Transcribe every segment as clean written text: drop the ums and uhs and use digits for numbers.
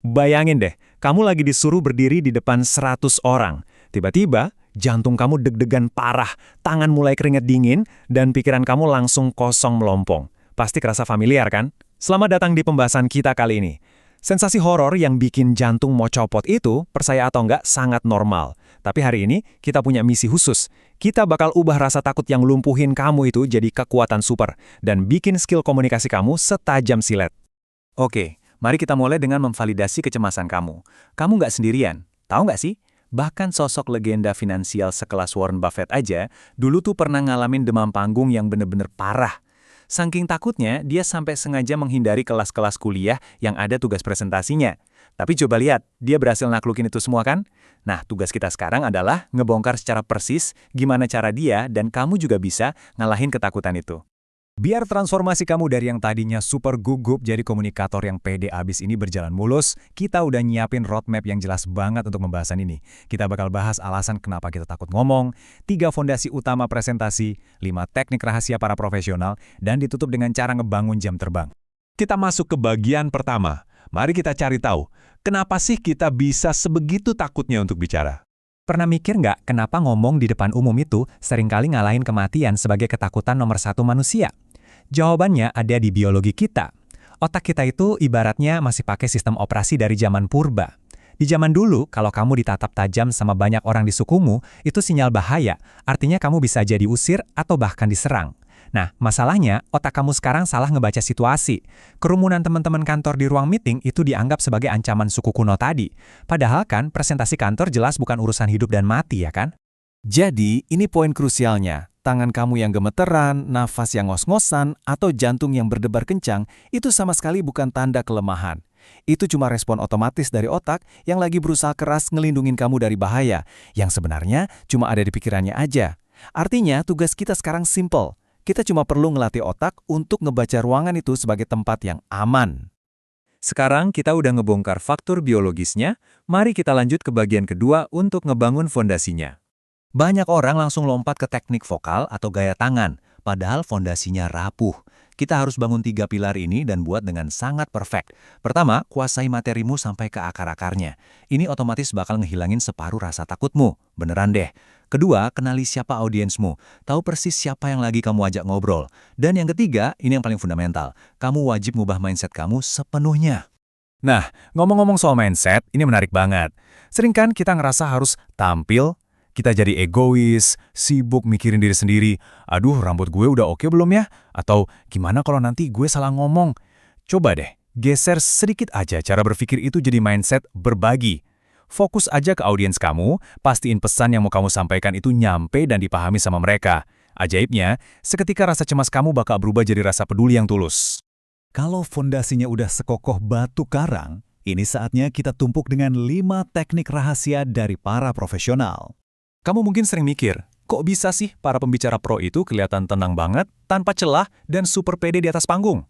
Bayangin deh, kamu lagi disuruh berdiri di depan 100 orang. Tiba-tiba, jantung kamu deg-degan parah, tangan mulai keringet dingin, dan pikiran kamu langsung kosong melompong. Pasti kerasa familiar kan? Selamat datang di pembahasan kita kali ini. Sensasi horor yang bikin jantung mau copot itu, percaya atau enggak, sangat normal. Tapi hari ini, kita punya misi khusus. Kita bakal ubah rasa takut yang lumpuhin kamu itu jadi kekuatan super, dan bikin skill komunikasi kamu setajam silet. Oke, mari kita mulai dengan memvalidasi kecemasan kamu. Kamu nggak sendirian. Tahu nggak sih? Bahkan sosok legenda finansial sekelas Warren Buffett aja, dulu tuh pernah ngalamin demam panggung yang bener-bener parah. Saking takutnya, dia sampai sengaja menghindari kelas-kelas kuliah yang ada tugas presentasinya. Tapi coba lihat, dia berhasil naklukin itu semua kan? Nah, tugas kita sekarang adalah ngebongkar secara persis gimana cara dia dan kamu juga bisa ngalahin ketakutan itu. Biar transformasi kamu dari yang tadinya super gugup jadi komunikator yang pede abis ini berjalan mulus, kita udah nyiapin roadmap yang jelas banget untuk pembahasan ini. Kita bakal bahas alasan kenapa kita takut ngomong, 3 fondasi utama presentasi, 5 teknik rahasia para profesional, dan ditutup dengan cara ngebangun jam terbang. Kita masuk ke bagian pertama. Mari kita cari tahu, kenapa sih kita bisa sebegitu takutnya untuk bicara? Pernah mikir nggak kenapa ngomong di depan umum itu seringkali ngalahin kematian sebagai ketakutan nomor 1 manusia? Jawabannya ada di biologi kita. Otak kita itu ibaratnya masih pakai sistem operasi dari zaman purba. Di zaman dulu, kalau kamu ditatap tajam sama banyak orang di sukumu, itu sinyal bahaya, artinya kamu bisa jadi usir atau bahkan diserang. Nah, masalahnya, otak kamu sekarang salah ngebaca situasi. Kerumunan teman-teman kantor di ruang meeting itu dianggap sebagai ancaman suku kuno tadi. Padahal kan, presentasi kantor jelas bukan urusan hidup dan mati, ya kan? Jadi, ini poin krusialnya. Tangan kamu yang gemeteran, nafas yang ngos-ngosan, atau jantung yang berdebar kencang, itu sama sekali bukan tanda kelemahan. Itu cuma respon otomatis dari otak yang lagi berusaha keras ngelindungin kamu dari bahaya, yang sebenarnya cuma ada di pikirannya aja. Artinya, tugas kita sekarang simple. Kita cuma perlu ngelatih otak untuk ngebaca ruangan itu sebagai tempat yang aman. Sekarang kita udah ngebongkar faktor biologisnya, mari kita lanjut ke bagian kedua untuk ngebangun fondasinya. Banyak orang langsung lompat ke teknik vokal atau gaya tangan, padahal fondasinya rapuh. Kita harus bangun 3 pilar ini dan buat dengan sangat perfect. Pertama, kuasai materimu sampai ke akar-akarnya. Ini otomatis bakal ngehilangin separuh rasa takutmu. Beneran deh. Kedua, kenali siapa audiensmu. Tahu persis siapa yang lagi kamu ajak ngobrol. Dan yang ketiga, ini yang paling fundamental. Kamu wajib ngubah mindset kamu sepenuhnya. Nah, ngomong-ngomong soal mindset, ini menarik banget. Sering kan kita ngerasa harus tampil, kita jadi egois, sibuk mikirin diri sendiri. Aduh, rambut gue udah oke belum ya? Atau gimana kalau nanti gue salah ngomong? Coba deh, geser sedikit aja cara berpikir itu jadi mindset berbagi. Fokus aja ke audiens kamu, pastiin pesan yang mau kamu sampaikan itu nyampe dan dipahami sama mereka. Ajaibnya, seketika rasa cemas kamu bakal berubah jadi rasa peduli yang tulus. Kalau fondasinya udah sekokoh batu karang, ini saatnya kita tumpuk dengan 5 teknik rahasia dari para profesional. Kamu mungkin sering mikir, kok bisa sih para pembicara pro itu kelihatan tenang banget, tanpa celah, dan super pede di atas panggung?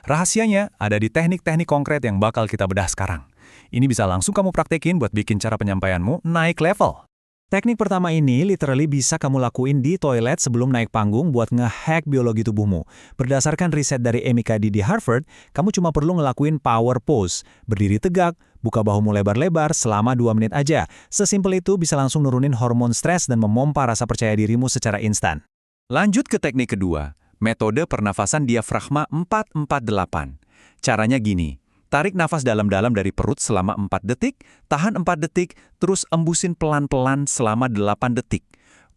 Rahasianya ada di teknik-teknik konkret yang bakal kita bedah sekarang. Ini bisa langsung kamu praktekin buat bikin cara penyampaianmu naik level. Teknik pertama ini literally bisa kamu lakuin di toilet sebelum naik panggung buat nge-hack biologi tubuhmu. Berdasarkan riset dari Amy Cuddy di Harvard, kamu cuma perlu ngelakuin power pose, berdiri tegak, buka bahumu lebar-lebar selama 2 menit aja. Sesimpel itu bisa langsung nurunin hormon stres dan memompa rasa percaya dirimu secara instan. Lanjut ke teknik kedua, metode pernafasan diafragma 4-4-8. Caranya gini. Tarik nafas dalam-dalam dari perut selama 4 detik, tahan 4 detik, terus embusin pelan-pelan selama 8 detik.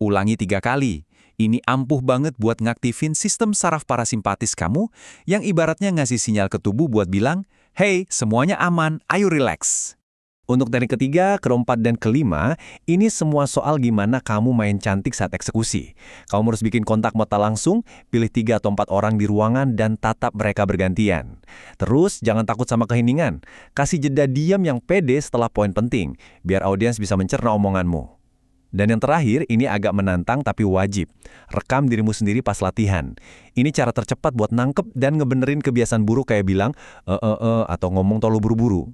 Ulangi 3 kali. Ini ampuh banget buat ngaktifin sistem saraf parasimpatis kamu yang ibaratnya ngasih sinyal ke tubuh buat bilang, "Hey, semuanya aman, ayo relax." Untuk teknik ketiga, keempat, dan kelima, ini semua soal gimana kamu main cantik saat eksekusi. Kamu harus bikin kontak mata langsung, pilih 3 atau 4 orang di ruangan, dan tatap mereka bergantian. Terus, jangan takut sama keheningan. Kasih jeda diam yang pede setelah poin penting, biar audiens bisa mencerna omonganmu. Dan yang terakhir, ini agak menantang tapi wajib. Rekam dirimu sendiri pas latihan. Ini cara tercepat buat nangkep dan ngebenerin kebiasaan buruk kayak bilang, atau ngomong terlalu buru-buru.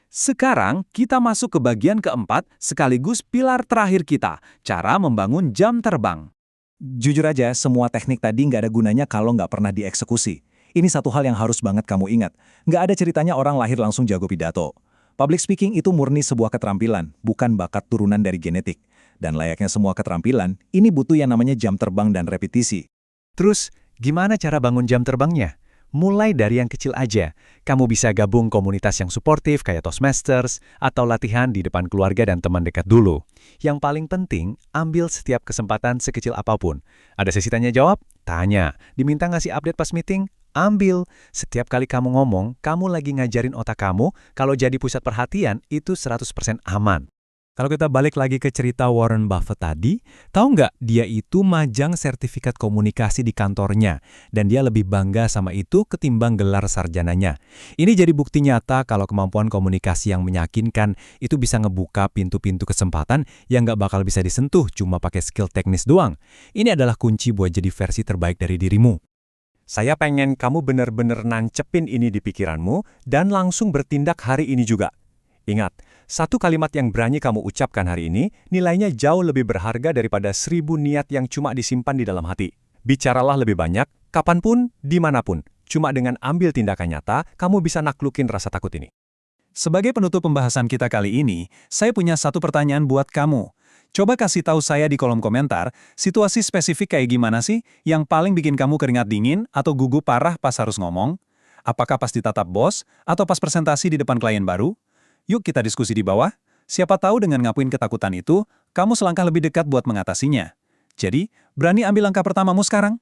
Sekarang, kita masuk ke bagian keempat, sekaligus pilar terakhir kita, cara membangun jam terbang. Jujur aja, semua teknik tadi nggak ada gunanya kalau nggak pernah dieksekusi. Ini satu hal yang harus banget kamu ingat. Nggak ada ceritanya orang lahir langsung jago pidato. Public speaking itu murni sebuah keterampilan, bukan bakat turunan dari genetik. Dan layaknya semua keterampilan, ini butuh yang namanya jam terbang dan repetisi. Terus, gimana cara bangun jam terbangnya? Mulai dari yang kecil aja. Kamu bisa gabung komunitas yang suportif kayak Toastmasters atau latihan di depan keluarga dan teman dekat dulu. Yang paling penting, ambil setiap kesempatan sekecil apapun. Ada sesi tanya jawab? Tanya. Diminta ngasih update pas meeting? Ambil. Setiap kali kamu ngomong, kamu lagi ngajarin otak kamu kalau jadi pusat perhatian itu 100% aman. Kalau kita balik lagi ke cerita Warren Buffett tadi, tahu nggak dia itu majang sertifikat komunikasi di kantornya, dan dia lebih bangga sama itu ketimbang gelar sarjananya. Ini jadi bukti nyata kalau kemampuan komunikasi yang meyakinkan itu bisa ngebuka pintu-pintu kesempatan yang nggak bakal bisa disentuh cuma pakai skill teknis doang. Ini adalah kunci buat jadi versi terbaik dari dirimu. Saya pengen kamu benar-benar nancepin ini di pikiranmu dan langsung bertindak hari ini juga. Ingat, satu kalimat yang berani kamu ucapkan hari ini, nilainya jauh lebih berharga daripada 1000 niat yang cuma disimpan di dalam hati. Bicaralah lebih banyak, kapanpun, dimanapun. Cuma dengan ambil tindakan nyata, kamu bisa naklukin rasa takut ini. Sebagai penutup pembahasan kita kali ini, saya punya satu pertanyaan buat kamu. Coba kasih tahu saya di kolom komentar, situasi spesifik kayak gimana sih yang paling bikin kamu keringat dingin atau gugup parah pas harus ngomong? Apakah pas ditatap bos atau pas presentasi di depan klien baru? Yuk kita diskusi di bawah. Siapa tahu dengan ngakuin ketakutan itu, kamu selangkah lebih dekat buat mengatasinya. Jadi, berani ambil langkah pertamamu sekarang.